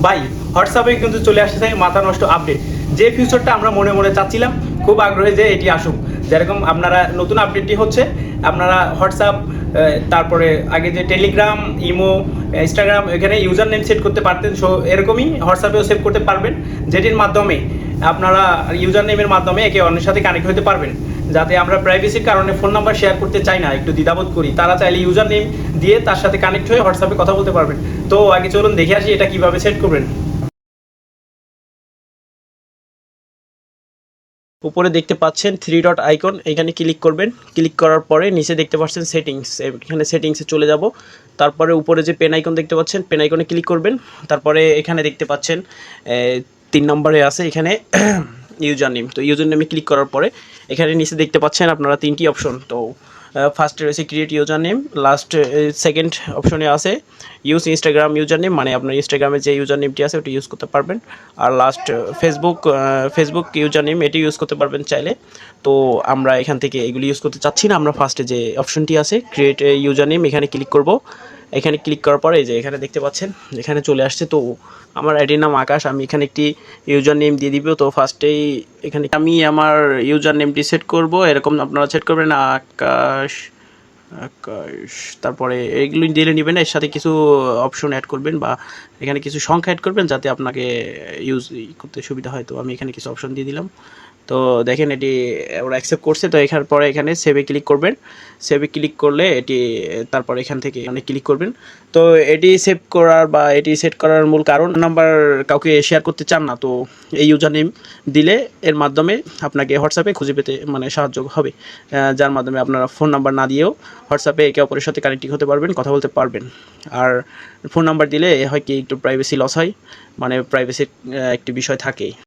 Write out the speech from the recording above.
ভাই হোয়াটসঅ্যাপে কিন্তু চলে আসছে মাথা নষ্ট আপডেট, যে ফিউচারটা আমরা মনে মনে চাচ্ছিলাম, খুব আগ্রহী যে এটি আসুক। যেরকম আপনারা নতুন আপডেটটি হচ্ছে, আপনারা হোয়াটসঅ্যাপ, তারপরে আগে যে টেলিগ্রাম, ইমো, ইনস্টাগ্রাম, এখানে ইউজার নেম সেট করতে পারতেন, সো এরকমই হোয়াটসঅ্যাপেও সেভ করতে পারবেন, যেটির মাধ্যমে আপনারা ইউজার নেমের মাধ্যমে একে অন্যের সাথে কানেক্ট হতে পারবেন। যাতে আমরা প্রাইভেসির কারণে ফোন নাম্বার শেয়ার করতে চাই না, একটু দ্বিধাবোধ করি, তারা চাইলে ইউজার নেম দিয়ে তার সাথে কানেক্ট হয়ে হোয়াটসঅ্যাপে কথা বলতে পারবেন। তো আগে চলুন দেখে আসি এটা কিভাবে সেট করবেন। উপরে দেখতে পাচ্ছেন থ্রি ডট আইকন, এখানে ক্লিক করবেন। ক্লিক করার পরে নিচে দেখতে পাচ্ছেন সেটিংস, এখানে সেটিংসে চলে যাব। তারপরে উপরে যে পেন আইকন দেখতে পাচ্ছেন, পেন আইকনে ক্লিক করবেন। তারপরে এখানে দেখতে পাচ্ছেন 3 নম্বরে আছে এখানে ইউজার নেম। তো ইউজার নেমে ক্লিক করার পরে এখানে নিচে দেখতে পাচ্ছেন আপনারা 3টি অপশন। তো ফার্স্টে রয়েছে create user name, last second অপশনে আছে ইউজ ইনস্টাগ্রাম ইউজার নেম, মানে আপনার ইনস্টাগ্রামে যে ইউজার নেমটি আছে ওটা ইউজ করতে পারবেন। আর লাস্ট ফেসবুক ইউজার নেম, এটি ইউজ করতে পারবেন চাইলে। তো আমরা এখান থেকে এগুলি ইউজ করতে চাচ্ছি না, আমরা ফার্স্টে যে অপশনটি আছে ক্রিয়েট ইউজার নেম, এখানে ক্লিক করব। এখানে ক্লিক করার পরে যে এখানে দেখতে পাচ্ছেন এখানে চলে আসছে। তো আমার আইডির নাম আকাশ, আমি এখানে একটি ইউজার নেম দিয়ে দিব। তো ফার্স্টেই এখানে আমি আমার ইউজার নেমটি সেট করব, এরকম আপনারা সেট করবেন আকাশ আকাশ। তারপরে এইগুলো দিলে নেবেন, এর সাথে কিছু অপশন অ্যাড করবেন বা এখানে কিছু সংখ্যা অ্যাড করবেন যাতে আপনাকে ইউজ করতে সুবিধা হয়। তো আমি এখানে কিছু অপশন দিয়ে দিলাম। তো দেখেন এটি ওরা অ্যাকসেপ্ট করছে। তো এখানে পরে এখানে সেভে ক্লিক করবেন। সেভে ক্লিক করলে এটি তারপর এখান থেকে এখানে ক্লিক করবেন। তো এটি সেভ করার বা এটি সেট করার মূল কারণ, নাম্বার কাউকে শেয়ার করতে চান না, তো এই ইউজার নেম দিলে এর মাধ্যমে আপনাকে হোয়াটসঅ্যাপে খুঁজে পেতে মানে সাহায্য হবে, যার মাধ্যমে আপনারা ফোন নাম্বার না দিয়েও হোয়াটসঅ্যাপে একে অপরের সাথে কানেক্টিং হতে পারবেন, কথা বলতে পারবেন। আর ফোন নাম্বার দিলে হয় কি একটু প্রাইভেসি লস হয়, মানে প্রাইভেসির একটি বিষয় থাকে।